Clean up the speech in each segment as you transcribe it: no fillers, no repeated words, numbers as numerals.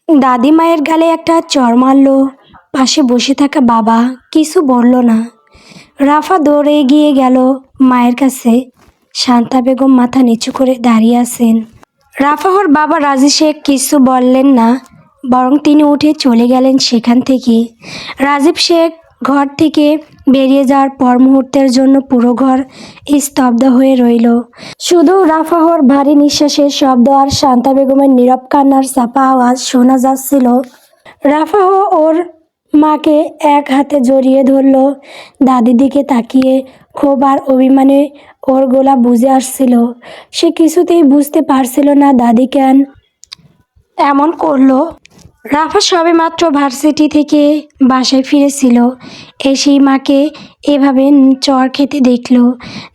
দাদি মায়ের গালে একটা চড় মারল। পাশে বসে থাকা বাবা কিছু বলল না। রাফা দৌড়ে এগিয়ে গেল মায়ের কাছে। শান্তা বেগম মাথা নিচু করে দাঁড়িয়ে আছেন। রাফাহর বাবা রাজি শেখ কিছু বললেন না, বরং তিনি উঠে চলে গেলেন সেখান থেকে। রাজীব শেখ ঘর থেকে বেরিয়ে যাওয়ার পর মুহূর্তের জন্য পুরো ঘর স্তব্ধ হয়ে রইল। শুধু রাফাহর ভারী নিঃশ্বাসের শব্দ আর শান্তা বেগমের নীরব কান্নার চাপা আওয়াজ শোনা যাচ্ছিল। রাফাহ ওর মাকে এক হাতে জড়িয়ে ধরল। দাদির দিকে তাকিয়ে ক্ষোভ আর অভিমানে ওর গলা বুঝে আসছিল। সে কিছুতেই বুঝতে পারছিল না দাদি কেন এমন করলো। রাফা সবেমাত্র ভার্সিটি থেকে বাসায় ফিরেছিল। এসেই মাকে এভাবে চড় খেতে দেখল।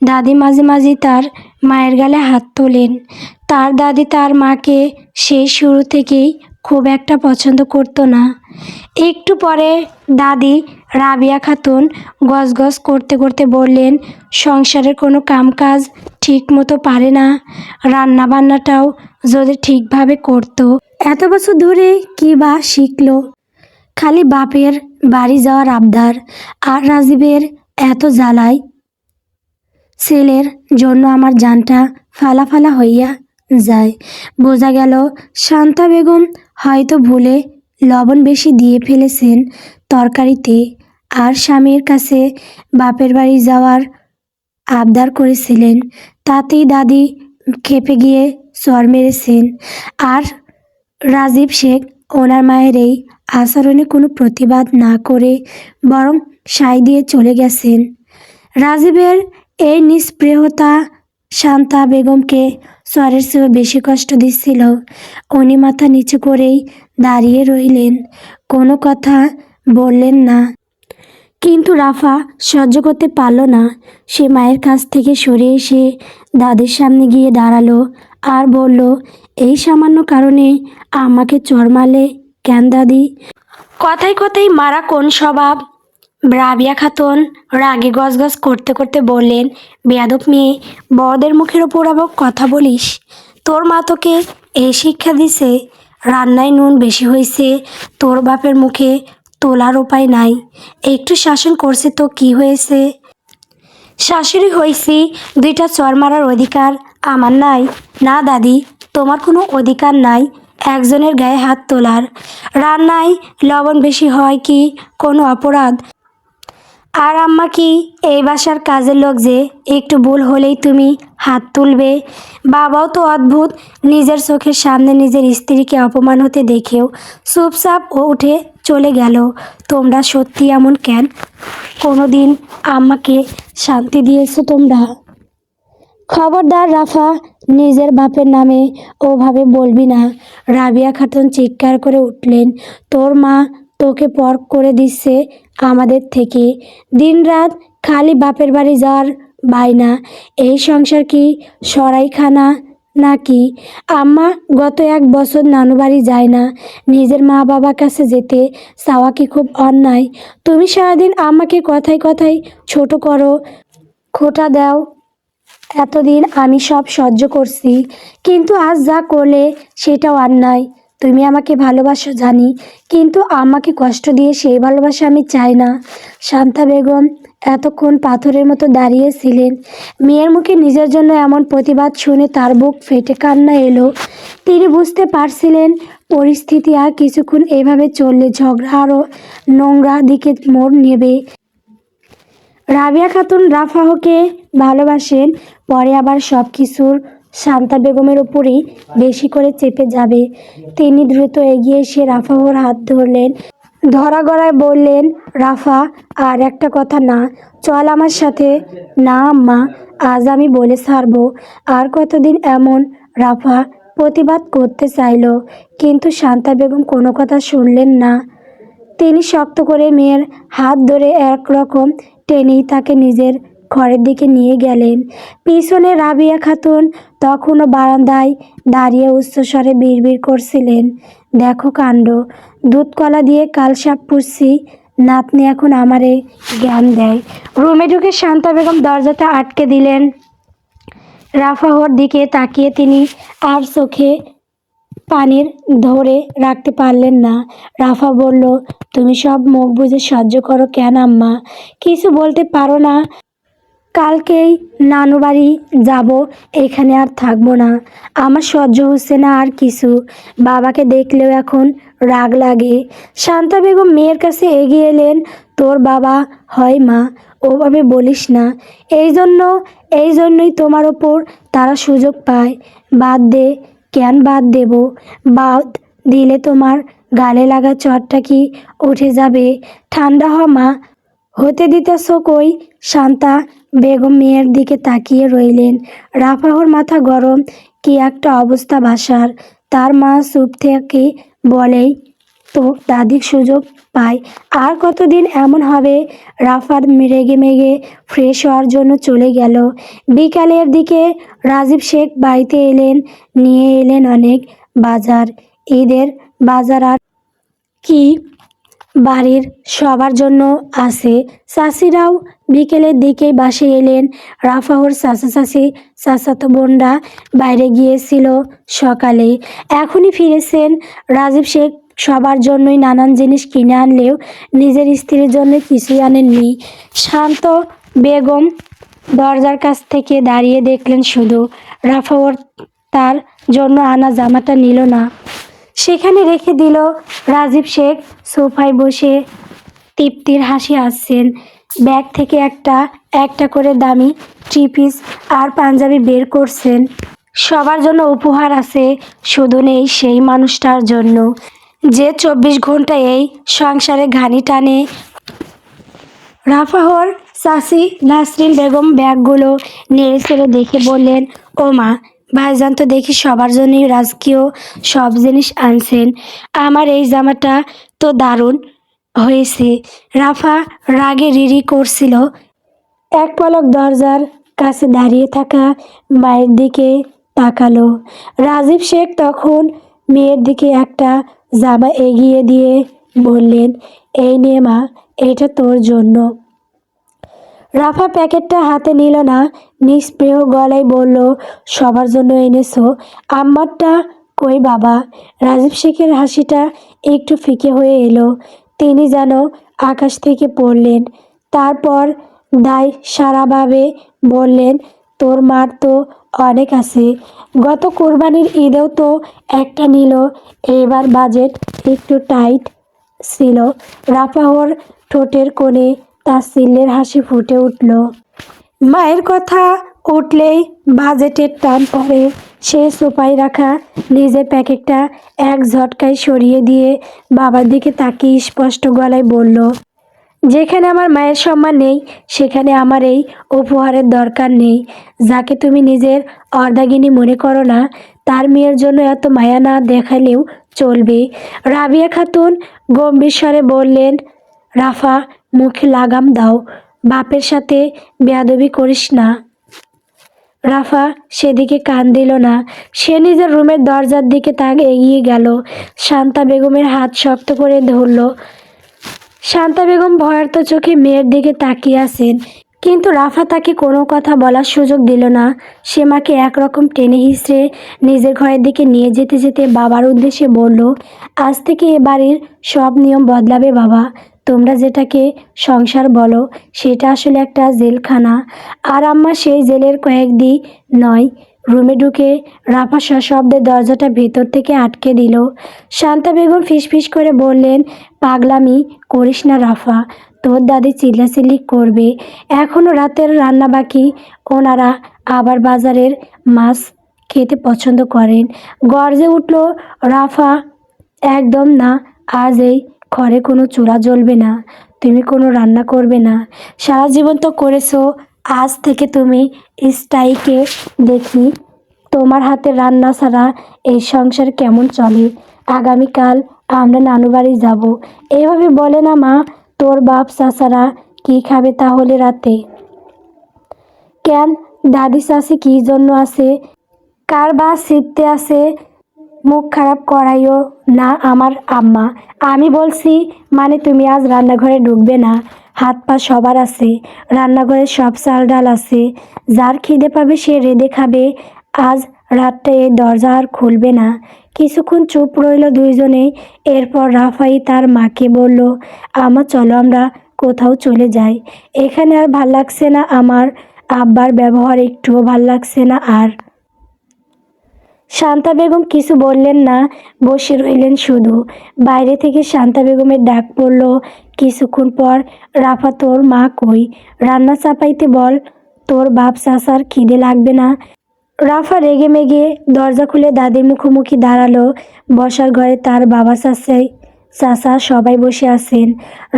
দাদি মাঝে মাঝে তার মায়ের গালে হাত তোলেন। তার দাদি তার মাকে সেই শুরু থেকেই খুব একটা পছন্দ করতো না। একটু পরে দাদি রাবিয়া খাতুন গজগজ করতে করতে বললেন, সংসারের কোনো কামকাজ ঠিক মতো পারে না, রান্না বান্নাটাও যদি ঠিকভাবে করতো এত বছর ধরে কী বা শিখলো। খালি বাপের বাড়ি যাওয়ার আবদার আর রাজীবের এত জ্বালায়। ছেলের জন্য আমার জানটা ফালা ফালা হইয়া যায়। বোঝা গেল শান্তা বেগম হয়তো ভুলে লবণ বেশি দিয়ে ফেলেছেন তরকারিতে, আর স্বামীর কাছে বাপের বাড়ি যাওয়ার আবদার করেছিলেন। তাতেই দাদি খেপে গিয়ে চর মেরেছেন। আর রাজীব শেখ ওনার মায়ের এই আচরণে কোনো প্রতিবাদ না করে বরং সায় দিয়ে চলে গেছেন। রাজীবের এই নিস্পৃহতা শান্তা বেগমকে চরের চেয়েও বেশি কষ্ট দিচ্ছিল। উনি মাথা নিচু করেই দাঁড়িয়ে রইলেন, কোনো কথা বললেন না। কিন্তু রাফা সহ্য করতে পারল না। সে মায়ের কাছ থেকে সরে এসে দাদির সামনে গিয়ে দাঁড়ালো আর বলল, এই সামান্য কারণে আমাকে চড় মারলে কেন দাদি? কথায় কথায় মারা কোন স্বভাব? রাবিয়া খাতুন রাগে গজগজ করতে করতে বললেন, বেয়াদব মেয়ে, বড়দের মুখের ওপর আবার কথা বলিস? তোর মা তোকে এই শিক্ষা দিছে? রান্নায় নুন বেশি হয়েছে, তোর বাপের মুখে তোলার উপায় নাই। একটু শাসন করছে তো কি হয়েছে? শাশুড়ি হয়েছি, দুইটা চর মারার অধিকার আমার নাই? না দাদি, তোমার কোনো অধিকার নাই একজনের গায়ে হাত তোলার। রান্নায় লবণ বেশি হয় কি কোনো অপরাধ? আর আম্মা কি এই বাসার কাজের লোক যে একটু ভুল হলেই তুমি হাত তুলবে? বাবাও তো অদ্ভুত, নিজের চোখের সামনে নিজের স্ত্রীকে অপমান হতে দেখেও চুপচাপ উঠে চলে গেল। তোমরা সত্যি এমন কেন? কোনো দিন আম্মাকে শান্তি দিয়েছো তোমরা? খবরদার রাফা, নিজের বাপের নামে ওভাবে বলবি না। রাবিয়া খাতুন চিৎকার করে উঠলেন, তোর মা তোকে পর করে দিচ্ছে আমাদের থেকে। দিনরাত খালি বাপের বাড়ি যাওয়ার বায়না। এই সংসার কি সরাইখানা নাকি? আম্মা গত 1 বছর নানু বাড়ি যায় না। নিজের মা বাবার কাছে যেতে চাওয়া কি খুব অন্যায়? তুমি সারাদিন আম্মাকে কথায় কথায় ছোট করো, খোঁটা দাও। এতদিন আমি সব সহ্য করছি, কিন্তু আজ যা করলে সেটাও অন্যায়। তুমি আমাকে ভালোবাসো জানি, কিন্তু আমাকে কষ্ট দিয়ে সেই ভালোবাসা আমি চাই না। শান্তা বেগম এতক্ষণ পাথরের মতো দাঁড়িয়েছিলেন। মেয়ের মুখে নিজের জন্য এমন প্রতিবাদ শুনে তার বুক ফেটে কান্না এলো। তিনি বুঝতে পারছিলেন পরিস্থিতি আর কিছুক্ষণ এভাবে চললে ঝগড়া আরও নোংরা দিকে মোড় নেবে। রাবিয়া খাতুন রাফাহকে ভালোবাসেন, পরে আবার সব কিছুর শান্তা বেগমের উপরেই বেশি করে চেপে যাবে। তিনি দ্রুত এগিয়ে এসে রাফাহর হাত ধরলেন, ধরা গলায় বললেন, রাফা, আর একটা কথা না, চল আমার সাথে। না আম্মা, আজ আমি বলে ছাড়বো। আর কতদিন এমন? রাফা প্রতিবাদ করতে চাইল, কিন্তু শান্তা বেগম কোনো কথা শুনলেন না। তিনি শক্ত করে মেয়ের হাত ধরে একরকম টেনেই তাকে নিজের ঘরের দিকে নিয়ে গেলেন। পিছনে রাবিয়া খাতুন তখনও বারান্দায় দাঁড়িয়ে উচ্চস্বরে বিড়বিড় করছিলেন, দেখো কাণ্ড, দুধ কলা দিয়ে কালসাপ পুষছি, নাতনি এখন আমারে জ্ঞান দেয়। রুমে ঢুকে শান্তা বেগম দরজাটা আটকে দিলেন। রাফাহর দিকে তাকিয়ে তিনি আর চোখে পানির ধরে রাখতে পারলেন না। রাফা বলল, তুমি সব মুখ বুজে সহ্য করো কেন আম্মা? কিছু বলতে পারো না? কালকেই নানু বাড়ি যাব, এখানে আর থাকবো না। আমার সহ্য হচ্ছে না আর কিছু। বাবাকে দেখলেও এখন রাগ লাগে। শান্তা বেগম মেয়ের কাছে এগিয়ে এলেন। তোর বাবা হয় মা, ওভাবে বলিস না। এই জন্যই তোমার ওপর তারা সুযোগ পায়। বাদ দে। কেন বাদ দেব? বাদ দিলে তোমার গালে লাগা চটটা কি উঠে যাবে? ঠান্ডা হ মা। হতে দিতেছ কই? শান্তা বেগম মেয়ের দিকে তাকিয়ে রইলেন। রাফাহর মাথা গরম। কি একটা অবস্থা বাসার। তার মা চুপ থেকে বলেই তো দাদির সুযোগ পায়। আর কতদিন এমন হবে? রাফার রেগে মেগে ফ্রেশ হওয়ার জন্য চলে গেল। বিকালের দিকে রাজীব শেখ বাড়িতে এলেন। নিয়ে এলেন অনেক বাজার। ঈদের বাজার আর কি, বাড়ির সবার জন্য আছে। চাষিরাও বিকেলের দিকেই বাসে এলেন। রাফাহর চাচাতো বোনরা বাইরে গিয়েছিল সকালে, এখনই ফিরেছেন। রাজীব শেখ সবার জন্যই নানান জিনিস কিনে আনলেও নিজের স্ত্রীর জন্য কিছুই আনেননি। শান্ত বেগম দরজার কাছ থেকে দাঁড়িয়ে দেখলেন শুধু। রাফাহর তার জন্য আনা জামাটা নিল না, সেখানে রেখে দিল। রাজীব শেখ সোফায় বসে তৃপ্তির হাসি হাসছেন। ব্যাগ থেকে একটা একটা করে দামি থ্রি পিস আর পাঞ্জাবি বের করছেন। সবার জন্য উপহার আছে, শুধু নেই সেই মানুষটার জন্য যে 24 ঘন্টা এই সংসারে ঘানি টানে। রাফাহর চাচি নাসরিন বেগম ব্যাগগুলো নেড়েচেড়ে দেখে বললেন, ও মা, ভাইজান তো দেখি সবার জন্যই রাজকীয় সব জিনিস আনছেন। আমার এই জামাটা তো দারুণ হয়েছে। রাফা রাগে রিরি করছিল। এক পলক দরজার কাছে দাঁড়িয়ে থাকা মায়ের দিকে তাকালো। রাজীব শেখ তখন মেয়ের দিকে একটা জামা এগিয়ে দিয়ে বললেন, এই নে মা, এটা তোর জন্য। রাফা প্যাকেটটা হাতে নিল না, নিস্পৃহ গলায় বলল, সবার জন্য এনেছো? আম্মারটা কই বাবা? রাজীব শেখের হাসিটা একটু ফিকে হয়ে এলো। তিনি যেন আকাশ থেকে পড়লেন। তারপর দায় সারাভাবে বললেন, তোর মার তো অনেক আছে। গত কোরবানির ঈদেও তো একটা নিল। এবার বাজেট একটু টাইট ছিল। রাফাহর ঠোঁটের কোণে তাচ্ছিল্যের হাসি ফুটে উঠল। মায়ের কথা উঠলেই বাজেটের টান পড়ে। সে সোফায় রাখা নিজের প্যাকেটটা এক ঝটকায় সরিয়ে দিয়ে বাবার দিকে তাকিয়ে স্পষ্ট গলায় বলল, যেখানে আমার মায়ের সম্মান নেই, সেখানে আমার এই উপহারের দরকার নেই। যাকে তুমি নিজের অর্ধাঙ্গিনী মনে করো না, তার মেয়ের জন্য এত মায়া না দেখালেও চলবে। রাবিয়া খাতুন গম্ভীর স্বরে বললেন, রাফা, মুখে লাগাম দাও। বাপের সাথে বেয়াদবি করিস না। রাফা সেদিকে কান দিল না। সে নিজের রুমের দরজার দিকে এগিয়ে গেল। শান্তা বেগমের হাত শক্ত করে ধরল। শান্তা বেগম ভয়ার্ত চোখে মেয়ের দিকে তাকিয়ে আছেন, কিন্তু রাফা তাকে কোনো কথা বলার সুযোগ দিল না। সে মাকে একরকম টেনে হিঁচড়ে নিজের ঘরের দিকে নিয়ে যেতে যেতে বাবার উদ্দেশ্যে বলল, আজ থেকে এ বাড়ির সব নিয়ম বদলাবে বাবা। তোমরা যেটাকে সংসার বলো, সেটা আসলে একটা জেলখানা। আর আম্মা সেই জেলের কয়েদি নয়। রুমে ঢুকে রাফা সশব্দে দরজাটা ভেতর থেকে আটকে দিল। শান্তা বেগম ফিসফিস করে বললেন, পাগলামি করিস না রাফা, তোর দাদি চিল্লাচিল্লি করবে। এখনও রাতের রান্না বাকি। ওনারা আবার বাজারের মাছ খেতে পছন্দ করেন। গর্জে উঠল রাফা, একদম না, আজ এই ঘরে কোনো চুলা জ্বলবে না, তুমি কোনো রান্না করবে না। সারা জীবন তো করেছো, আজ থেকে তুমি স্টাইকে দেখি। তোমার হাতের রান্না ছাড়া এই সংসার কেমন চলে? আগামীকাল আমরা নানু বাড়ি যাব। এইভাবে বলে না মা, তোর বাপ চাচারা কি খাবে তাহলে রাতে? কেন, দাদি চাচি কি জন্য আছে? কার বা ছিটতে আছে? মুখ খারাপ করাইও না আমার আম্মা। আমি বলছি মানে তুমি আজ রান্নাঘরে ঢুকবে না। হাত পা সবার আছে, রান্নাঘরে সব চাল ডাল আছে। যার খিদে পাবে সে রেঁধে খাবে। আজ রাতটা এই দরজা আর খুলবে না। কিছুক্ষণ চুপ রইল দুইজনেই। এরপর রাফাই তার মাকে বলল, আমা চলো আমরা কোথাও চলে যাই, এখানে আর ভাল লাগছে না, আমার আব্বার ব্যবহার একটুও ভাল লাগছে না। আর শান্তা বেগম কিছু বললেন না, বসে রইলেন শুধু। বাইরে থেকে শান্তা বেগমের ডাক পড়ল কিছুক্ষণ পর, রাফা তোর মা কই, রান্না চাপাইতে বল, তোর বাপ চাচার খিদে লাগবে না? রাফা রেগে মেগে দরজা খুলে দাদির মুখোমুখি দাঁড়ালো। বসার ঘরে তার বাবা চাচা সবাই বসে আছেন।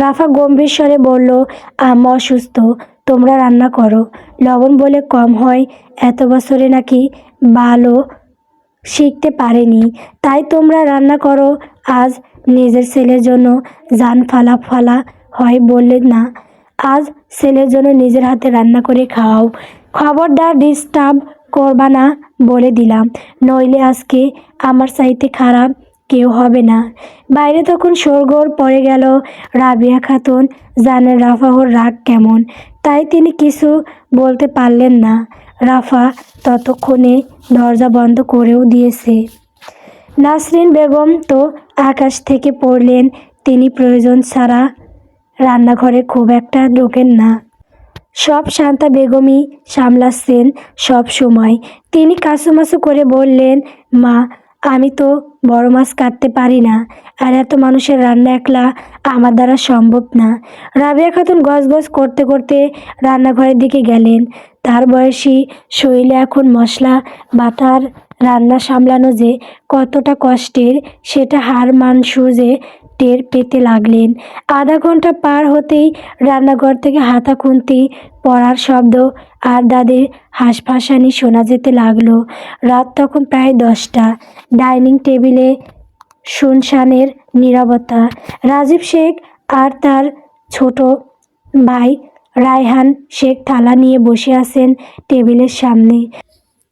রাফা গম্ভীর স্বরে বলল, আম্মা অসুস্থ, তোমরা রান্না করো, লবণ বলে কম হয়, এত বছরে নাকি ভালো শিখতে পারেনি, তাই তোমরা রান্না করো। আজ নিজের ছেলের জন্য জান ফালা হয় বললে না, আজ ছেলের জন্য নিজের হাতে রান্না করে খাও। খবরদার ডিস্টার্ব করবা না বলে দিলাম, নইলে আজকে আমার চাইতে খারাপ কেউ হবে না। বাইরে তখন শোরগোল পড়ে গেল। রাবিয়া খাতুন জানেন রাফাহর রাগ কেমন, তাই তিনি কিছু বলতে পারলেন না। রাফা ততক্ষণে দরজা বন্ধ করেও দিয়েছে। নাসরিন বেগম তো আকাশ থেকে পড়লেন, তিনি প্রয়োজন ছাড়া রান্নাঘরে খুব একটা ঢোকেন না। সব শান্তা বেগমই সামলাচ্ছেন সব সময়। তিনি কাঁচুমাচু করে বললেন, মা আমি তো বড় মাছ কাটতে পারি না, আর এত মানুষের রান্না একলা আমার দ্বারা সম্ভব না। রাবেয়া খাতুন গজগজ করতে করতে রান্নাঘরের দিকে গেলেন। তার বয়সী শরীরে এখন মশলা বাটার রান্না সামলানো যে কতটা কষ্টের সেটা হাড় মাংস যে টের পেতে লাগলেন। আধা ঘন্টা পার হতেই রান্নাঘর থেকে হাতা খুন্তি পড়ার শব্দ আর দাদির হাঁসফাঁসানি শোনা যেতে লাগলো। রাত তখন প্রায় 10টা। ডাইনিং টেবিলে শুনশানের নীরবতা। রাজীব শেখ আর তার ছোট ভাই রায়হান শেখ থালা নিয়ে বসে আছেন টেবিলের সামনে।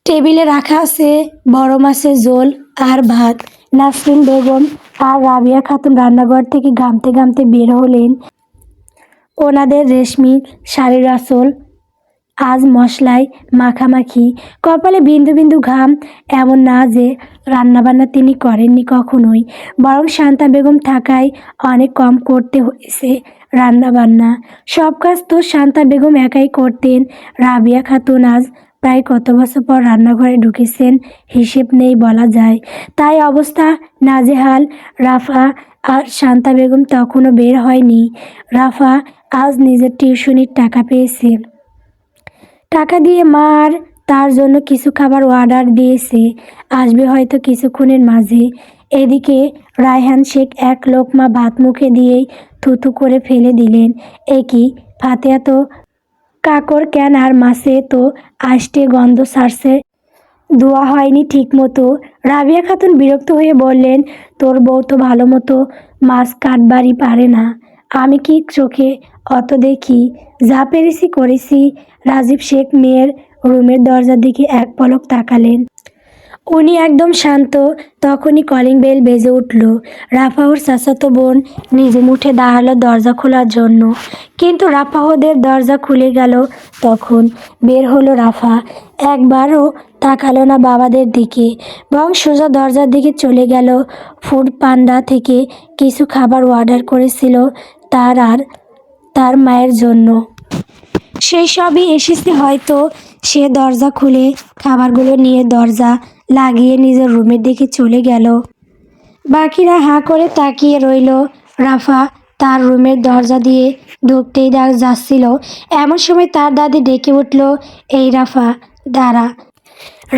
টেবিলে রাখা আছে বড় মাছের ঝোল আর ভাত। নাসরিন বেগম আর রাবিয়া খাতুন রান্নাঘর থেকে ঘামতে ঘামতে বের হলেন। ওনাদের রেশমি শাড়ির আঁচল আজ মশলায় মাখামাখি, কপালে বিন্দু বিন্দু ঘাম। এমন না যে রান্নাবান্না তিনি করেননি কখনোই, বরং শান্তা বেগম থাকায় অনেক কম করতে হয়েছে রান্নাবান্না। সব কাজ তো শান্তা বেগম একাই করতেন। রাবিয়া খাতুন আজ প্রায় কত বছর পর রান্নাঘরে ঢুকেছেন হিসেব নেই বলা যায়, তাই অবস্থা নাজেহাল। রাফা আর শান্তা বেগম তখনও বের হয়নি। রাফা আজ নিজের টিউশনির টাকা পেয়েছে, টাকা দিয়ে মা আর তার জন্য কিছু খাবার অর্ডার দিয়েছে, আসবে হয়তো কিছুক্ষণের মাঝে। এদিকে রায়হান শেখ এক লোকমা ভাত মুখে দিয়েই থুথু করে ফেলে দিলেন, কি ভাতে এত কাকর কেন, আর মাছে তো আষ্টে গন্ধ ছাড়ছে, ধোয়া হয়নি ঠিক মতো। রাবিয়া খাতুন বিরক্ত হয়ে বললেন, তোর বউ তো ভালো মতো মাছ কাটবারই পারে না, আমি কি চোখে অত দেখি, যা পেরেছি করেছি। রাজীব শেখ মেয়ের রুমের দরজার দিকে এক পলক তাকালেন। উনি একদম শান্ত। তখনই কলিং বেল বেজে উঠল। রাফাহর চাচাতো বোন নিজে উঠে দাঁড়ালো দরজা খোলার জন্য, কিন্তু রাফাহদের দরজা খুলে গেল তখন। বের হলো রাফা, একবারও তাকালো না বাবাদের দিকে, বরং সোজা দরজার দিকে চলে গেল। ফুড পান্ডা থেকে কিছু খাবার অর্ডার করেছিল তার আর তার মায়ের জন্য, সেই সবই এসেছে হয়তো। সে দরজা খুলে খাবারগুলো নিয়ে দরজা লাগিয়ে নিজের রুমের দিকে চলে গেল। বাকিরা হাঁ করে তাকিয়ে রইল। রাফা তার রুমের দরজা দিয়ে ঢুকতেই যাচ্ছিল, এমন সময় তার দাদি ডেকে উঠল, এই রাফা দাঁড়া।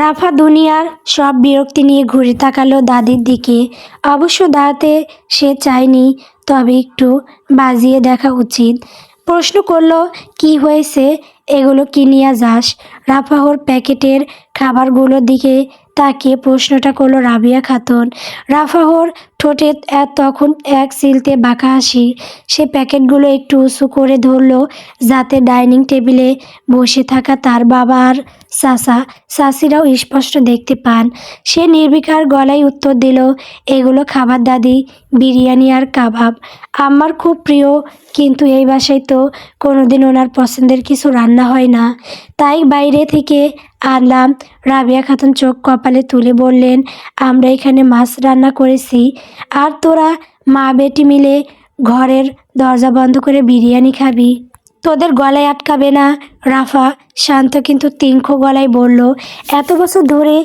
রাফা দুনিয়ার সব বিরক্তি নিয়ে ঘুরে তাকালো দাদির দিকে। অবশ্য দাঁড়াতে সে চায়নি, তবে একটু বাজিয়ে দেখা উচিত। প্রশ্ন করলো, কি হয়েছে, এগুলো কি নিয়ে যাস? রাফাহর প্যাকেটের খাবারগুলোর দিকে তাকিয়ে প্রশ্নটা করলো রাবিয়া খাতুন। রাফাহর ঠোঁটে তখন এক সিলতে বাঁকা হাসি। সে প্যাকেটগুলো একটু উঁচু করে ধরল যাতে ডাইনিং টেবিলে বসে থাকা তার বাবা আর চাচিরাও স্পষ্ট দেখতে পান। সে নির্বিকার গলায় উত্তর দিল, এগুলো খাবার দাদি, বিরিয়ানি আর কাবাব। আমার খুব প্রিয়, কিন্তু এই বাসায় তো কোনোদিন ওনার পছন্দের কিছু রান্না হয় না, তাই বাইরে থেকে আনলাম। রাবিয়া খাতুন চোখ কপালে তুলে বললেন, আমরা এখানে মাছ রান্না করেছি, আর তোরা মা বেটি মিলে ঘরের দরজা বন্ধ করে বিরিয়ানি খাবি। তোদের গলায় আটকাবে না? রাফা শান্ত কিন্তু তীক্ষ্ণ গলায় বলল, এত বছর ধরে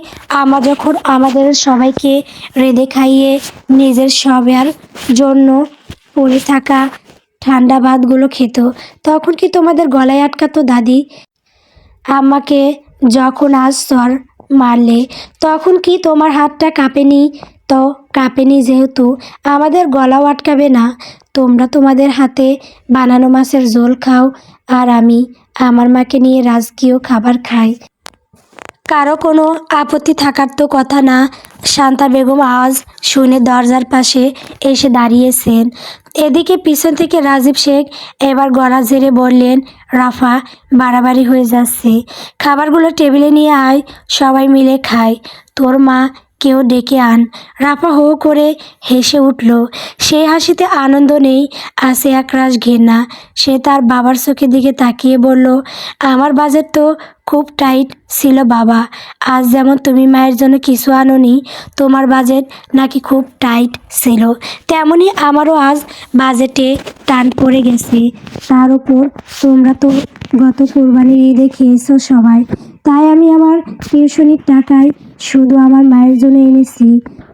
আমা যখন আমাদের সবাইকে রেঁধে খাইয়ে নিজের সবার জন্য পড়ে থাকা ঠান্ডা ভাতগুলো খেত, তখন কি তোমাদের গলায় আটকাতো দাদি? আম্মাকে যখন আজ চর মারলে তখন কি তোমার হাতটা কাঁপেনি? তো কাঁপেনি যেহেতু আমাদের গলাও আটকাবে না। তোমরা তোমাদের হাতে বানানো মাছের ঝোল খাও, আর আমি আমার মাকে নিয়ে রাজকীয় খাবার খাই। কারো কোনো আপত্তি থাকার তো কথা না। শান্তা বেগম আওয়াজ শুনে দরজার পাশে এসে দাঁড়িয়েছেন। এদিকে পিছন থেকে রাজীব শেখ এবার গলা ঝেড়ে বললেন, রাফা, বাড়াবাড়ি হয়ে যাচ্ছে। খাবারগুলো টেবিলে নিয়ে আয়, সবাই মিলে খাই। তোর মা কেউ ডেকে আন। রাফা হো করে হেসে উঠল। সেই হাসিতে আনন্দ নেই, আছে একরাশ ঘৃণা। সে তার বাবার চোখের দিকে তাকিয়ে বলল, আমার বাজেট তো খুব টাইট ছিল বাবা। আজ যেমন তুমি মায়ের জন্য কিছু আনোনি, তোমার বাজেট নাকি খুব টাইট ছিল, তেমনই আমারও আজ বাজেটে টান পড়ে গেছে। তার উপর তোমরা তো গত কোরবানির ঈদে খেয়েছো সবাই, তাই আমি আমার টিউশনির টাকায় শুধু আমার মায়ের জন্য এনেছি।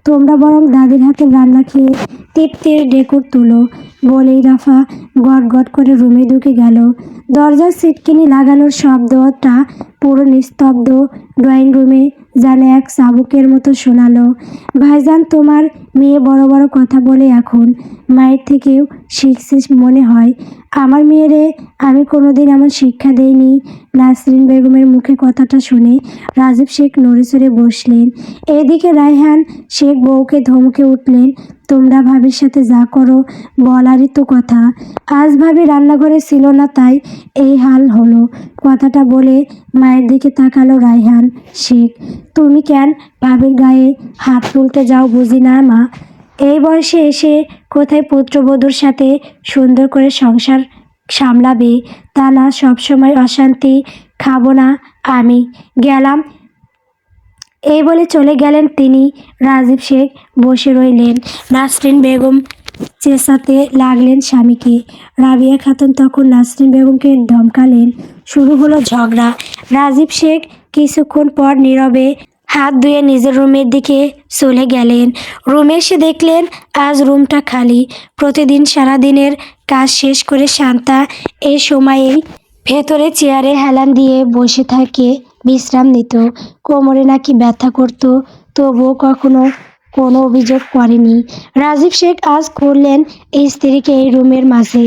তোমরা বরং দাদির হাতের রান্না খেয়ে তৃপ্তির ঢেকুর তুলো। বলেই রাফা গট গট করে রুমে ঢুকে গেল। দরজার সিটকিনি লাগানোর শব্দটা পুরো নিস্তব্ধ ড্রয়িং রুমে যেন এক চাবুকের মতো শোনালো। ভাইজান, তোমার মেয়ে বড় বড় কথা বলে এখন, মায়ের থেকেও শিখছিস মনে হয়। আমার মেয়েরে আমি কোনোদিন এমন শিক্ষা দেইনি। নাসরিন বেগমের মুখে কথাটা শুনে রাজীব শেখ নড়ে চড়ে বসলেন। এদিকে রায়হান শেখ বউকে ধমকে উঠলেন, তোমরা ভাবির সাথে যা করো বলারই তো কথা। আজ ভাবি রান্নাঘরে ছিল না, তাই এই হাল হলো। কথাটা বলে মায়ের দিকে তাকালো রায়হান শেখ। তুমি কেন ভাবির গায়ে হাত তুলতে যাও বুঝি না মা? এই বয়সে এসে কোথায় পুত্রবধূর সাথে সুন্দর করে সংসার সামলাবে, তা না সবসময় অশান্তি। খাবো না আমি, গেলাম। এই বলে চলে গেলেন তিনি। রাজীব শেখ বসে রইলেন। নাসরিন বেগম চেঁচাতে লাগলেন স্বামীকে। রাবিয়া খাতুন তখন নাসরিন বেগমকে ধমকালেন। শুরু হলো ঝগড়া। রাজীব শেখ কিছুক্ষণ পর নীরবে হাত ধুয়ে নিজের রুমের দিকে চলে গেলেন। রুমে এসে দেখলেন আজ রুমটা খালি। প্রতিদিন সারাদিনের কাজ শেষ করে শান্তা এই সময়েই ভেতরে চেয়ারে হেলান দিয়ে বসে থাকে, বিশ্রাম নিত। কোমরে নাকি ব্যথা করত, তবুও কখনো কোনো অভিযোগ করেনি। রাজীব শেখ আজ করলেন স্ত্রীকে এই রুমের মাঝে।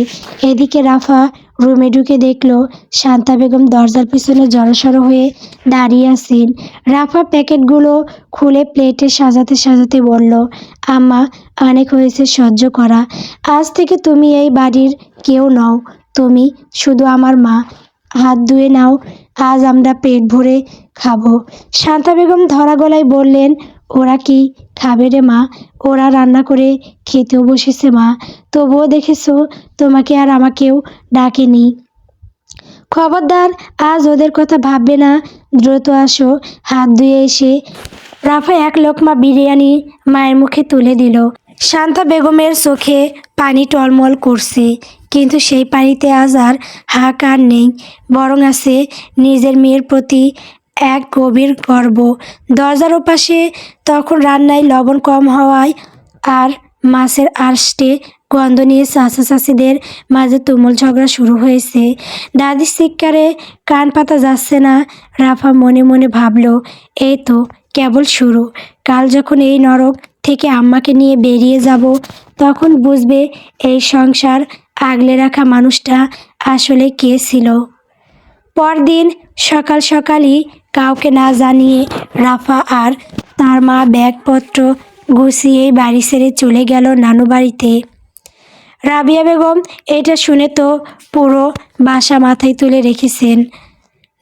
এদিকে রাফা রুমে ঢুকে দেখল শান্তা বেগম দরজার পিছনে জড়সড় হয়ে দাঁড়িয়ে আছেন। রাফা প্যাকেটগুলো খুলে প্লেটে সাজাতে সাজাতে বলল, আম্মা, অনেক হয়েছে সহ্য করা। আজ থেকে তুমি এই বাড়ির কেউ নও, তুমি শুধু আমার মা। হাত ধুয়ে নাও, আজ আমরা পেট ভরে খাবো। শান্তা বেগম ধরা গলায় বললেন, ওরা কি খাবে রে মা? ওরা রান্না করে খেতেও বসেছে মা, তবুও দেখেছো তোমাকে আর আমাকেও ডাকেনি। খবরদার, আজ ওদের কথা ভাববে না। দ্রুত আসো। হাত ধুয়ে এসে রাফা এক লোকমা বিরিয়ানি মায়ের মুখে তুলে দিল। শান্তা বেগমের চোখে পানি টলমল করছে, কিন্তু সেই পানিতে আজ আর হাহাকার নেই, বরং আছে নিজের মেয়ের প্রতি এক গভীর গর্ব। দরজার ওপাশে তখন রান্নায় লবণ কম হওয়ায় আর মাছের আঁশটে গন্ধ নিয়ে চাচা চাচিদের মাঝে তুমুল ঝগড়া শুরু হয়েছে। দাদির চিৎকারে কান পাতা যাচ্ছে না। রাফা মনে মনে ভাবল, এই তো কেবল শুরু। কাল যখন এই নরক থেকে আম্মাকে নিয়ে বেরিয়ে যাব, তখন বুঝবে এই সংসার আগলে রাখা মানুষটা আসলে কে ছিল। পরদিন সকাল সকালই কাউকে না জানিয়ে রাফা আর তার মা ব্যাগপত্র গুছিয়েই বাড়ি ছেড়ে চলে গেল নানু বাড়িতে। রাবিয়া বেগম এটা শুনে তো পুরো বাসা মাথায় তুলে রেখেছেন।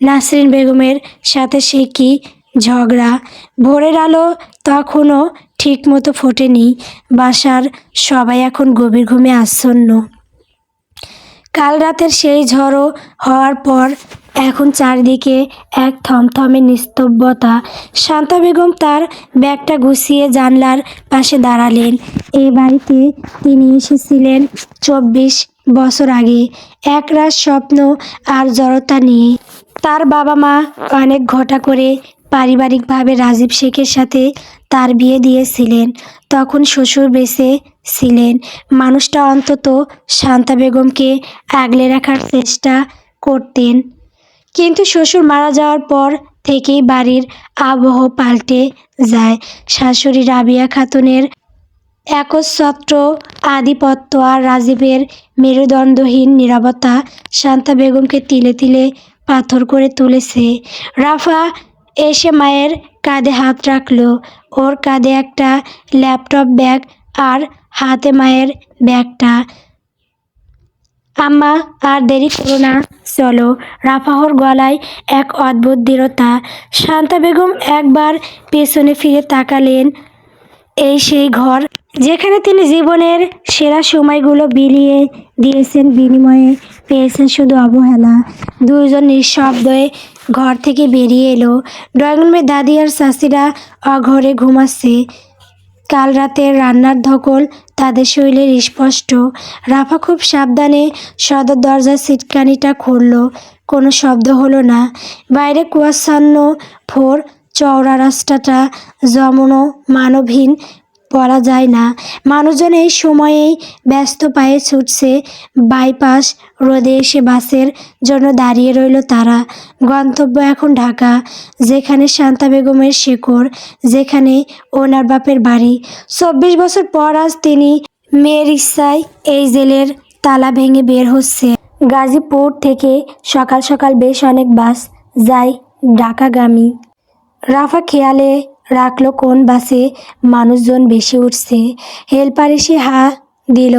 নাসরিন বেগমের সাথে সে কি ঝগড়া! ভোরের আলো তখনও ঠিকমতো ফোটেনি। বাসার সবাই এখন গভীর ঘুমে আচ্ছন্ন। কাল রাতের সেই ঝড়ো হওয়ার পর এখন চারিদিকে এক থমথমে নিস্তব্ধতা। শান্তা বেগম তার ব্যাগটা গুছিয়ে জানলার পাশে দাঁড়ালেন। এই বাড়িতে তিনি এসেছিলেন 24 বছর আগে, একরাশ স্বপ্ন আর জড়তা নিয়ে। তার বাবা মা অনেক ঘটা করে পারিবারিকভাবে রাজীব শেখের সাথে তার বিয়ে দিয়েছিলেন। তখন শ্বশুর বেঁচে ছিলেন। মানুষটা অন্তত শান্তা বেগমকে আগলে রাখার চেষ্টা করতেন। কিন্তু শ্বশুর মারা যাওয়ার পর থেকেই বাড়ির আবহ পাল্টে যায়। শাশুড়ি রাবিয়া খাতুনের একচ্ছত্র আধিপত্য আর রাজীবের মেরুদণ্ডহীন নীরবতা শান্তা বেগমকে তিলে তিলে পাথর করে তুলেছে। রাফা এসে মায়ের কাঁধে হাত রাখল। ওর কাঁধে একটা ল্যাপটপ ব্যাগ আর হাতে মায়ের ব্যাগটা। আম্মা, আর দেরি করো না, চলো। রাফাহর গলায় এক অদ্ভুত দৃঢ়তা। শান্তা বেগম একবার পেছনে ফিরে তাকালেন। এই সেই ঘর যেখানে তিনি জীবনের সেরা সময়গুলো বিলিয়ে দিয়েছেন, বিনিময়ে পেয়েছেন শুধু অবহেলা। দুইজন নিঃশব্দে ঘর থেকে বেরিয়ে এলো। ড্রয়িং রুমে দাদি আর চাচিরা অঘরে ঘুমাচ্ছে। কাল রাতের রান্নার ধকল তাদের শরীরের স্পষ্ট। রাফা খুব সাবধানে সদর দরজার সিটকানিটা খুলল। কোনো শব্দ হলো না। বাইরে কুয়াশাচ্ছন্ন ভোর, চওড়া রাস্তাটা যেমনও মানবহীন বলা যায় না। মানুষজন এই সময়েই ব্যস্ত পায়ে ছুটছে। বাইপাস রোডে এসে বাসের জন্য দাঁড়িয়ে রইল তারা। গন্তব্য এখন ঢাকা, যেখানে শান্তা বেগমের শেকড়, যেখানে ওনার বাপের বাড়ি। 24 বছর পর আজ তিনি মেয়ের ইচ্ছায় এই জেলের তালা ভেঙে বের হচ্ছে। গাজীপুর থেকে সকাল সকাল বেশ অনেক বাস যায় ঢাকাগামী। রাফা খেয়ালে রাখলো কোন বাসে মানুষজন বেশি উঠছে। হেলপার এসে হা দিল,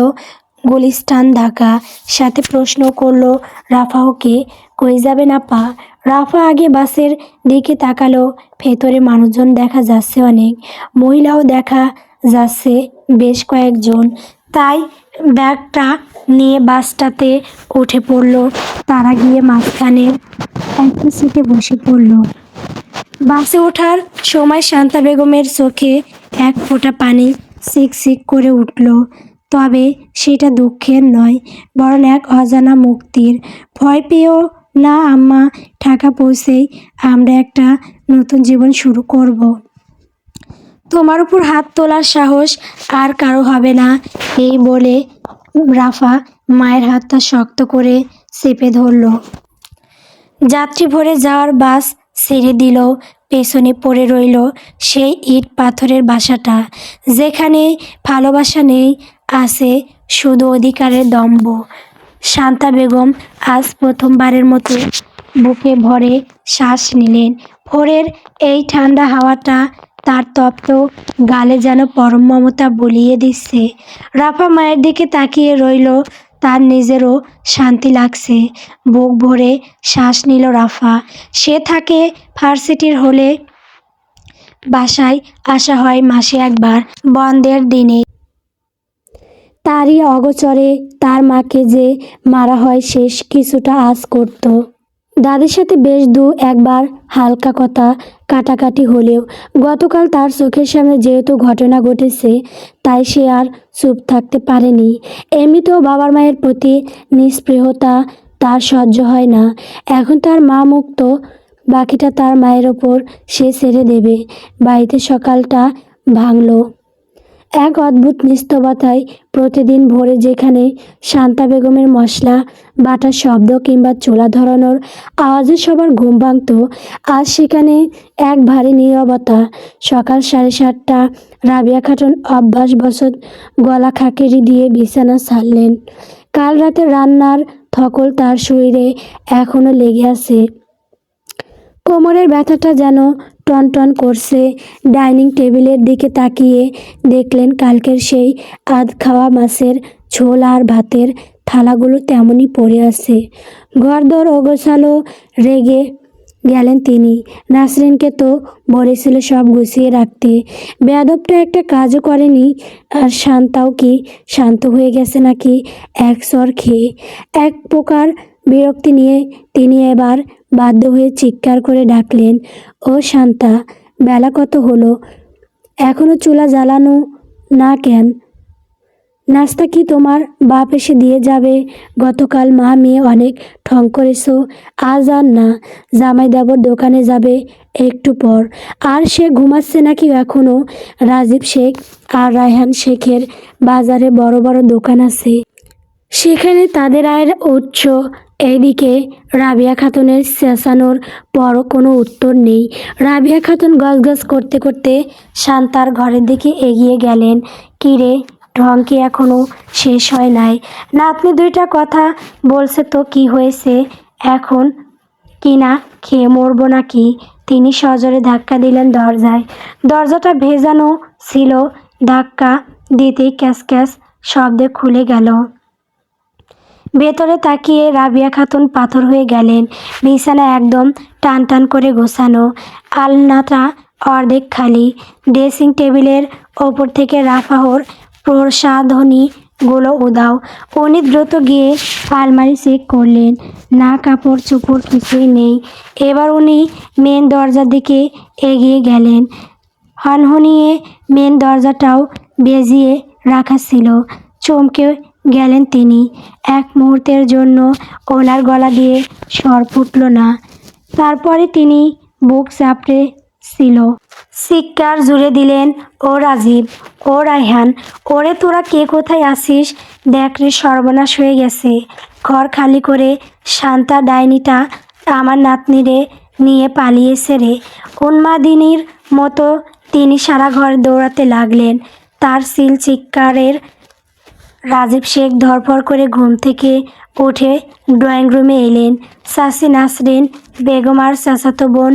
গুলিস্তান ঢাকা। সাথে প্রশ্ন করলো রাফাহকে, কই যাবেন আপা? রাফা আগে বাসের দিকে তাকালো। ভেতরে মানুষজন দেখা যাচ্ছে অনেক, মহিলাও দেখা যাচ্ছে বেশ কয়েকজন। তাই ব্যাগটা নিয়ে বাসটাতে উঠে পড়লো। তারা গিয়ে মাঝখানের একটা সিটে বসে পড়লো। বাসে ওঠার সময় শান্তা বেগমের চোখে এক ফোঁটা পানি সিক করে উঠল। তবে সেটা দুঃখের নয়, বরং এক অজানা মুক্তির। ভয় পেও না আম্মা, ঢাকা পৌঁছেই আমরা একটা নতুন জীবন শুরু করব। তোমার উপর হাত তোলার সাহস আর কারো হবে না। এই বলে রাফা মায়ের হাতটা শক্ত করে চেপে ধরল। যাত্রী ভরে যাওয়ার বাস ছেড়ে দিল। পেছনে পড়ে রইল সেই ইট পাথরের বাসাটা, যেখানে ভালোবাসা নেই, আছে শুধু অধিকারের দম্ভ। শান্তা বেগম আজ প্রথমবারের মতো বুকে ভরে শ্বাস নিলেন। ভোরের এই ঠান্ডা হাওয়াটা তার তপ্ত গালে যেন পরম মমতা বুলিয়ে দিচ্ছে। রাফা মায়ের দিকে তাকিয়ে রইল। তার নিজেরও শান্তি লাগছে। বুক ভরে শ্বাস নিল রাফা। সে থাকে ভার্সিটির হলে, বাসায় আসা হয় মাসে একবার বন্ধের দিনে। তারই অগোচরে তার মাকে যে মারা হয় শেষ কিছুটা আজ করত। দাদির সাথে বেশ একবার হালকা কথা কাটাকাটি হলেও গতকাল তার চোখের সামনে যেহেতু ঘটনা ঘটেছে, তাই সে আর চুপ থাকতে পারেনি। এমনিতেও বাবার মায়ের প্রতি নিস্পৃহতা তার সহ্য হয় না। এখন তার মা মুক্ত, বাকিটা তার মায়ের ওপর সে ছেড়ে দেবে। বাড়িতে সকালটা ভাঙল এক অদ্ভুত নিস্তব্ধতায়। প্রতিদিন ভোরে যেখানে শান্তা বেগমের মশলা বাটার শব্দ কিংবা চুলা ধরানোর আওয়াজে সবার ঘুম ভাঙত, আজ সেখানে এক ভারী নীরবতা। সকাল 7:30টা। রাবিয়া খাতুন অভ্যাসবশত গলা খাকেরি দিয়ে বিছানা ছাড়লেন। কাল রাতে রান্নার ধকল তার শরীরে এখনো লেগে আছে। কোমরের ব্যথাটা যেন টনটন করছে। ডাইনিং টেবিলের দিকে তাকিয়ে দেখলেন কালকের সেই আধ খাওয়া মাছের ঝোল আর ভাতের থালাগুলো তেমনই পড়ে আছে। ঘরদোর অগোছালো। রেগে গেলেন তিনি। নাসরিনকে তো বলেছিল সব গুছিয়ে রাখতে, বেয়াদবটা একটা কাজও করেনি। আর শান্তাও কি শান্ত হয়ে গেছে নাকি এক চর খেয়ে? এক প্রকার বিরক্তি নিয়ে তিনি এবার বাধ্য হয়ে চিৎকার করে ডাকলেন, ও শান্তা, বেলা কত হলো? এখনো চুলা জ্বালানো না কেন? নাস্তা কি তোমার বাপ এসে দিয়ে যাবে? গতকাল মা মেয়ে অনেক ঠং করেছো, আজ আর না। জামাই দেবর দোকানে যাবে একটু পর। আর সে ঘুমাচ্ছে নাকি এখনো? রাজীব শেখ আর রায়হান শেখের বাজারে বড় বড় দোকান আছে, সেখানে তাদের আয়ের উৎস। এইদিকে রাবিয়া খাতুনের চেঁচানোর পরও কোনো উত্তর নেই। রাবিয়া খাতুন গজগজ করতে করতে শান্তার ঘরের দিকে এগিয়ে গেলেন। কিরে, ঢং কি এখনো শেষ হয় নাই? নাতনি দুইটা কথা বলছে তো, কি হয়েছে এখন? কি না খেয়ে মরবো নাকি? তিনি সজোরে ধাক্কা দিলেন দরজায়। দরজাটা ভেজানো ছিল, ধাক্কা দিতেই ক্যাস ক্যাস শব্দে খুলে গেল। ভেতরে তাকিয়ে রাবিয়া খাতুন পাথর হয়ে গেলেন। বিছানা একদম টান টান করে গোছানো, আলনাটা অর্ধেক খালি। ড্রেসিং টেবিলের ওপর থেকে রাফাহর প্রসাধনীগুলো উধাও। উনি দ্রুত গিয়ে আলমারি চেক করলেন, না কাপড় চোপড় কিছুই নেই। এবার উনি মেন দরজার দিকে এগিয়ে গেলেন। হনহনিয়ে মেন দরজাটাও বেজিয়ে রাখা ছিল। চমকে গেলেন তিনি। এক মুহূর্তের জন্য ওনার গলা দিয়ে স্বর ফুটল না। তারপরে তিনি বুক চাপড়ে ছিল। চিৎকার জুড়ে দিলেন, ও রাজীব, ও রায়হান, ওরে তোরা কে কোথায় আসিস? দেখ রে, সর্বনাশ হয়ে গেছে। ঘর খালি করে শান্তা ডাইনিটা আমার নাতনিরে নিয়ে পালিয়েছে রে। উন্মাদিনীর মতো তিনি সারা ঘর দৌড়াতে লাগলেন। তার সিল চিৎকারের রাজীব শেখ ধরফর করে ঘুম থেকে উঠে ড্রয়িং রুমে এলেন। চাচি নাসরিন বেগম আর চাচাতো বোন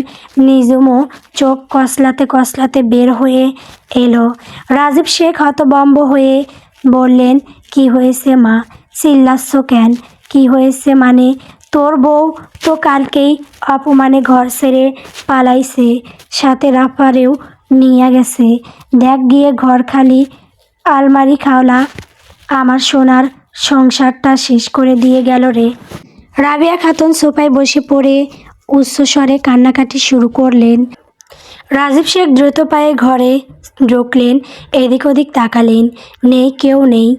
নিজুমও চোখ কসলাতে কসলাতে বের হয়ে এলো। রাজীব শেখ হতভম্ব হয়ে বললেন, কি হয়েছে মা? চিল্লাচ্ছ কেন? কি হয়েছে মানে? তোর বউ তো কালকেই অপমানে ঘর ছেড়ে পালাইছে, সাথে রাফারেও নিয়ে গেছে। দেখ গিয়ে ঘর খালি, আলমারি খাওলা, আমার সোনার সংসারটা শেষ করে দিয়ে গেল রে। রাবিয়া খাতুন সোফায় বসে পড়ে উচ্চস্বরে কান্নাকাটি শুরু করলেন। রাজীব শেখ দ্রুত পায়ে ঘরে ঢুকলেন। এদিক ওদিক তাকালেন, নেই, কেউ নেই।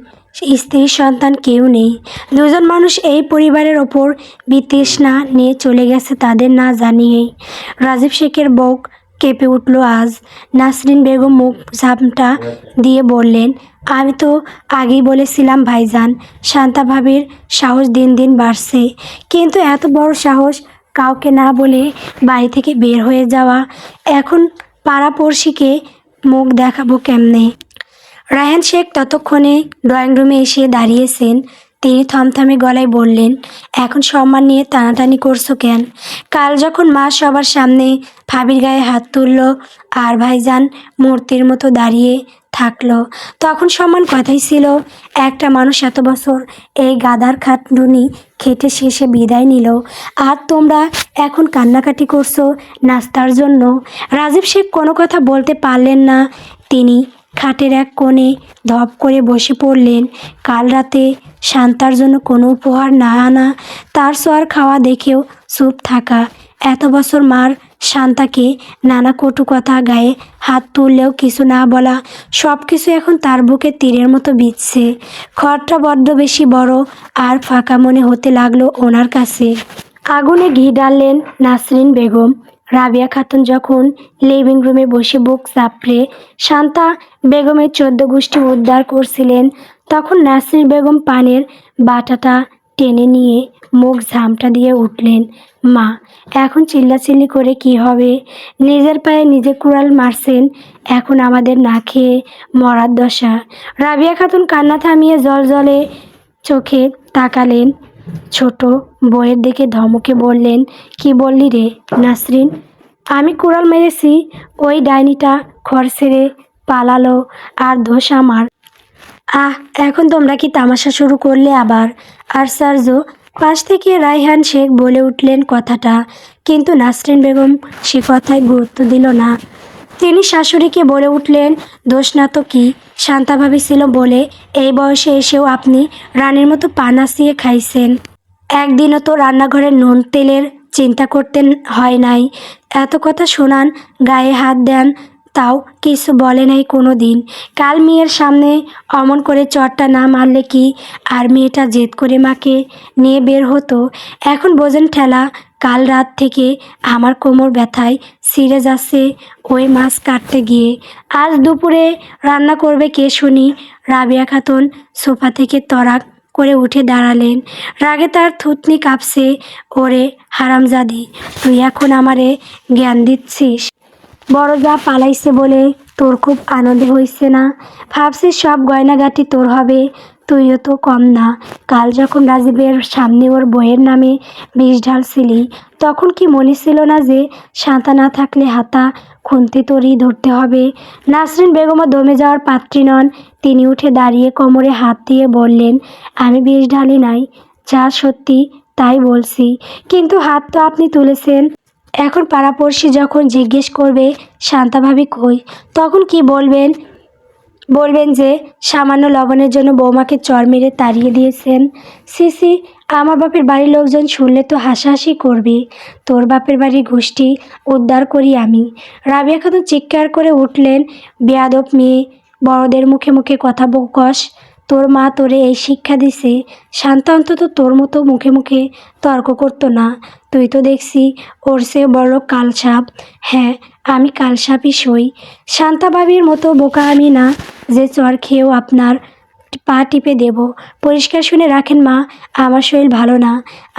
স্ত্রী সন্তান কেউ নেই। দুজন মানুষ এই পরিবারের ওপর বিতৃষ্ণা নিয়ে চলে গেছে তাদের না জানিয়েই। রাজীব শেখের বুক কেঁপে উঠল আজ। নাসরিন বেগম মুখ ঝামটা দিয়ে বললেন, আমি তো আগেই বলেছিলাম ভাইজান, শান্তা ভাবির সাহস দিন দিন বাড়ছে। কিন্তু এত বড় সাহস, কাউকে না বলে বাড়ি থেকে বের হয়ে যাওয়া। এখন পাড়াপড়শিকে মুখ দেখাবো কেমনে? রায়হান শেখ ততক্ষণে ড্রয়িং রুমে এসে দাঁড়িয়েছেন। তিনি থমথমে গলায় বললেন, এখন সম্মান নিয়ে টানাটানি করছো কেন? কাল যখন মা সবার সামনে ভাবির গায়ে হাত তুলল আর ভাইজান মূর্তির মতো দাঁড়িয়ে থাকলো, তখন সম্মান কথাই ছিল। একটা মানুষ এত বছর এই গাদার খাটুনি খেটে শেষে বিদায় নিল, আর তোমরা এখন কান্নাকাটি করছো নাস্তার জন্য। রাজীব শেখ কোনো কথা বলতে পারলেন না। তিনি খাটের এক কোণে ধপ করে বসে পড়লেন। কাল রাতে শান্তার জন্য কোনো উপহার না আনা, তার সোয়ার খাওয়া দেখেও চুপ থাকা, এত বছর মার শান্তাকে নানা কটু কথা, গায়ে হাত তুললেও কিছু না বলা, সব কিছু এখন তার বুকে তীরের মতো বিঁধছে। ঘরটা বড্ড বেশি বড় আর ফাঁকা মনে হতে লাগলো ওনার কাছে। আগুনে ঘি ডাললেন নাসরিন বেগম। রাবিয়া খাতুন যখন লিভিং রুমে বসে বুক চাপড়ে শান্তা বেগমের 14 গোষ্ঠী উদ্ধার করছিলেন, তখন নাসরিন বেগম পানের বাটাটা টেনে নিয়ে মুখ ঝামটা দিয়ে উঠলেন, মা, এখন চিল্লাচিল্লি করে কি হবে? নিজের পায়ে নিজে কুড়াল মারছেন, এখন আমাদের না খেয়ে মরার দশা। রাবিয়া খাতুন কান্না থামিয়ে জলজলে চোখে তাকালেন ছোট বউয়ের দিকে, ধমকে বললেন, কি বললি রে নাসরিন? আমি কুড়াল মেরেছি, ওই ডাইনিটা ঘর ছেড়ে পালালো, আর দোষ আমার। আহ, এখন তোমরা কি তামাশা শুরু করলে আবার? আশ্চর্য! পাশ থেকে রায়হান শেখ বলে উঠলেন কথাটা, কিন্তু নাসরিন বেগম সে কথায় গুরুত্ব দিল না। তিনি শাশুড়িকে বলে উঠলেন, দোষ না তো কি, শান্তাভাবী ছিল বলে এই বয়সে এসেও আপনি রানীর মতো পা নাচিয়ে খাইছেন। একদিনও তো রান্নাঘরের নুন তেলের চিন্তা করতেন হয় নাই। এত কথা শোনান, গায়ে হাত দেন, তাও কিছু বলে নাই কোনো দিন। কাল মেয়ের সামনে অমন করে চটটা না মারলে কি আর মেয়েটা জেদ করে মাকে নিয়ে বের হতো? এখন বোঝেন ঠেলা। কাল রাত থেকে আমার কোমর ব্যথায় ছিঁড়ে যাচ্ছে ওই মাছ কাটতে গিয়ে। আজ দুপুরে রান্না করবে কে শুনি? রাবিয়া খাতুন সোফা থেকে তরাক করে উঠে দাঁড়ালেন। রাগে তার থুতনি কাঁপছে। ওরে হারামজাদি, তুই এখন আমারে জ্ঞান দিচ্ছিস? বড় যা পালাইছে বলে তোর খুব আনন্দ হইছে না? ভাবছিস সব গয়নাগাটি তোর হবে? তুইও তো কম না। কাল যখন রাজীবের সামনে ওর বইয়ের নামে বিষ ঢালছিলি, তখন কি মনে ছিল না যে সাঁতা না থাকলে হাতা খুন্তি তরি ধরতে হবে? নাসরিন বেগমও দমে যাওয়ার পাত্রী নন। তিনি উঠে দাঁড়িয়ে কোমরে হাত দিয়ে বললেন, আমি বিষ ঢালি নাই, যা সত্যি তাই বলছি। কিন্তু হাত তো আপনি তুলেছেন। এখন পাড়াপড়শি যখন জিজ্ঞেস করবে শান্তাভাবী কই, তখন কি বলবেন? বলবেন যে সামান্য লবণের জন্য বৌমাকে চর মেরে তাড়িয়ে দিয়েছেন। সিসি, আমার বাপের বাড়ির লোকজন শুনলে তো হাসাহাসি করবে। তোর বাপের বাড়ির গোষ্ঠী উদ্ধার করি আমি। রাবিয়া খাতুন চিৎকার করে উঠলেন, বেয়াদব মেয়ে, বড়দের মুখে মুখে কথা বকস। তোর মা তোরে এই শিক্ষা দিছে। শান্তা অন্তত তোর মতো মুখে মুখে তর্ক করতো না। তুই তো দেখছি ওর চেয়ে বড় কালসাপ। হ্যাঁ, আমি কালসাপই সই। শান্তাভাবির মতো বোকা আমি না যে চর খেয়েও আপনার পা টিপে দেব। পরিষ্কার শুনে রাখেন মা, আমার শরীর ভালো না।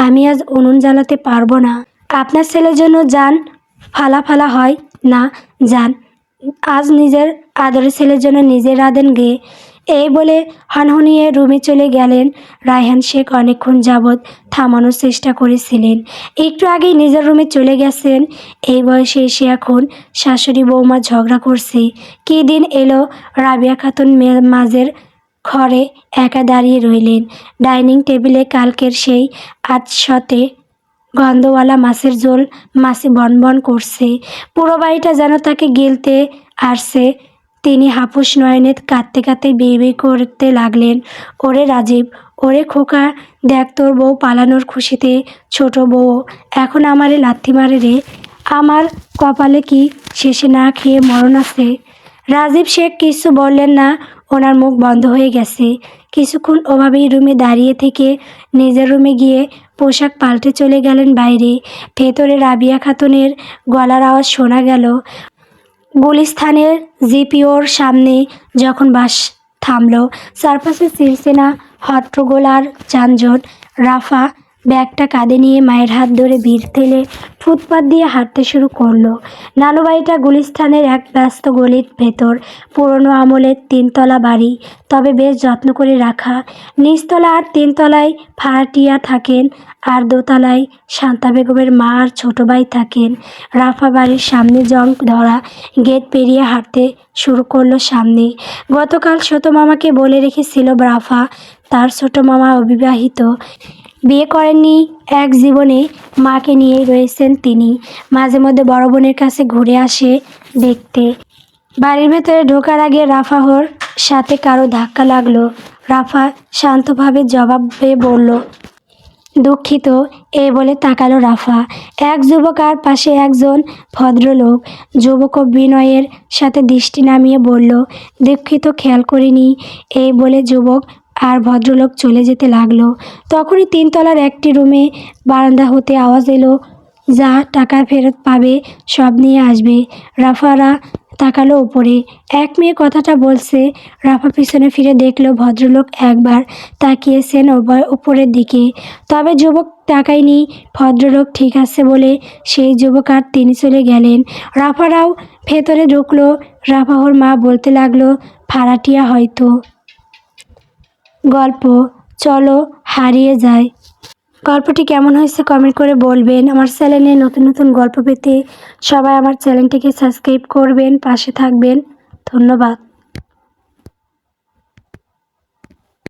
আমি আজ উনুন জ্বালাতে পারবো না। আপনার ছেলের জন্য যান ফালা ফালা হয় না, যান আজ নিজের আদরের ছেলের জন্য নিজে রাঁধেন গে। এই বলে হনহনিয়ে রুমে চলে গেলেন। রায়হান শেখ অনেকক্ষণ যাবৎ থামানোর চেষ্টা করেছিলেন। একটু আগেই নিজের রুমে চলে গেছেন। এই বয়সে এসে এখন শাশুড়ি বৌমা ঝগড়া করছে। কী দিন এলো! রাবিয়া খাতুন মাঝের ঘরে একা দাঁড়িয়ে রইলেন। ডাইনিং টেবিলে কালকের সেই আজশতে গন্ধওয়ালা মাছের ঝোল মাছে বনবন করছে। পুরো বাড়িটা যেন তাকে গিলতে আসছে। তিনি হাপুস নয়নে কাঁদতে কাঁদতে বিড়বিড় করতে লাগলেন, ওরে রাজীব, ওরে খোকা, দেখ তোর বউ পালানোর খুশিতে ছোট বউ এখন আমারে লাথি মারে রে। আমার কপালে কি শেষে না খেয়ে মরণ আছে? রাজীব শেখ কিছু বললেন না, ওনার মুখ বন্ধ হয়ে গেছে। কিছুক্ষণ ওভাবেই রুমে দাঁড়িয়ে থেকে নিজের রুমে গিয়ে পোশাক পাল্টে চলে গেলেন বাইরে। ভেতরে রাবিয়া খাতুনের গলার আওয়াজ শোনা গেল। গুলিস্তানের জিপিওর সামনে যখন বাস থামল, চারপাশে সিলসিলা হট্টগোল আর যানজট। রাফা ব্যাগটা কাঁধে নিয়ে মায়ের হাত ধরে ভিড় ঠেলে ফুটপাত দিয়ে হাঁটতে শুরু করলো। নানু বাড়িটা গুলিস্তানের এক ব্যস্ত গলির ভেতর। পুরনো আমলের 3 তলা বাড়ি, তবে বেশ যত্ন করে রাখা। নিচতলা আর 3 তলায় ভাড়াটিয়া থাকেন, আর দোতলায় শান্তা বেগমের মা আর ছোট ভাই থাকেন। রাফা বাড়ির সামনে জং ধরা গেট পেরিয়ে হাঁটতে শুরু করলো সামনে। গতকাল ছোট মামাকে বলে রেখেছিল রাফা তার ছোট মামা অবিবাহিত, বিয়ে করেননি। এক জীবনে মাকে নিয়েই রয়েছেন তিনি। মাঝে মধ্যে বড় বোনের কাছে ঘুরে আসে দেখতে। বাড়ির ভেতরে ঢোকার আগে রাফাহর সাথে কারো ধাক্কা লাগলো। রাফা শান্তভাবে জবাবে বলল, দুঃখিত, এই বলে তাকালো রাফা। এক যুবক আর পাশে একজন ভদ্রলোক। যুবক বিনয়ের সাথে দৃষ্টি নামিয়ে বলল, দুঃখিত, খেয়াল করিনি। এই বলে যুবক আর ভদ্রলোক চলে যেতে লাগলো। তখনই 3 তলার একটি রুমে বারান্দা হতে আওয়াজ এলো, যা টাকা ফেরত পাবে সব নিয়ে আসবে। রাফারা তাকালো উপরে। এক মেয়ে কথাটা বলছে। রাফা পিছনে ফিরে দেখলো ভদ্রলোক একবার তাকিয়েছেন উপরের দিকে, তবে যুবক তাকায়নি। ভদ্রলোক ঠিক আছে বলে সেই যুবক আর তিনি চলে গেলেন। রাফারাও ভেতরে ঢুকলো। রাফাহর মা বলতে লাগলো, ভাড়াটিয়া হয়তো। গল্প চলো হারিয়ে যায়। গল্পটি কেমন হয়েছে কমেন্ট করে বলবেন। আমার চ্যানেলে নতুন নতুন গল্প পেতে সবাই আমার চ্যানেলটিকে সাবস্ক্রাইব করবেন, পাশে থাকবেন। ধন্যবাদ।